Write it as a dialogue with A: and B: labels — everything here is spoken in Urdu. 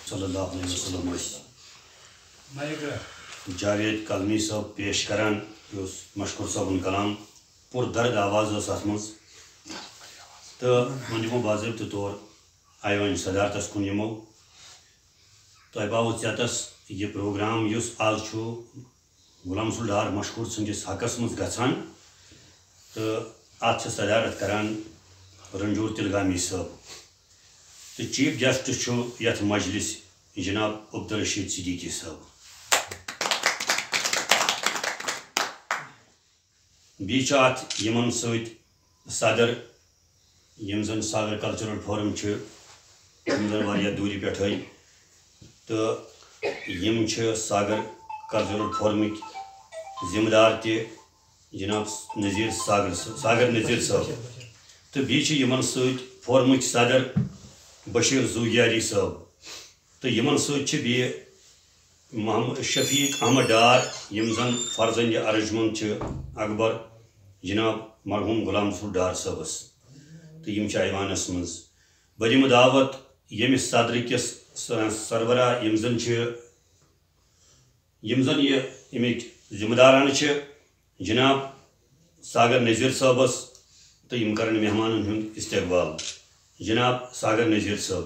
A: صلی اللہ علیہ وسلم جاوید کلمی صاحب پیش کران مشکور صاحب کلام پور درد آواز ات مز تو وہ باضابطہ طور آئی صدارتس کن یمو تہ باو ٹھس یہ پروگرام اس آز غلام رسول ڈار مشکور سندس حقس مز گھان تو ات صدارت کران رنجور تلگامی صاحب تو چیف گیسٹ یت مجلس جناب عبدالرشید صدیقی صاحب بیچ ات یمن ست صدر یم زن ساگر کلچرل فورم یم زن واریاہ دوری پہ تو یم ساگر کلچرل فورمک ذمہ دار تہ جناب ساگر نذیر صاحب تو بیچ یمن ست فورمک صدر بشیر زوگیاری صاحب تو یمن ست بی محمد شفیق احمد ڈار یم زن فرزند ارجمند اکبر جناب مرحوم غلام رسول ڈار صاحبس تو یم ایوانس مز بریم دعوت یمس صدر کس سربراہ یم زن یہ امک ذمہ داران جناب ساگر نذیر صاحبس تو یم کرن مہمان ہند استقبال جناب ساگر نذیر صاحب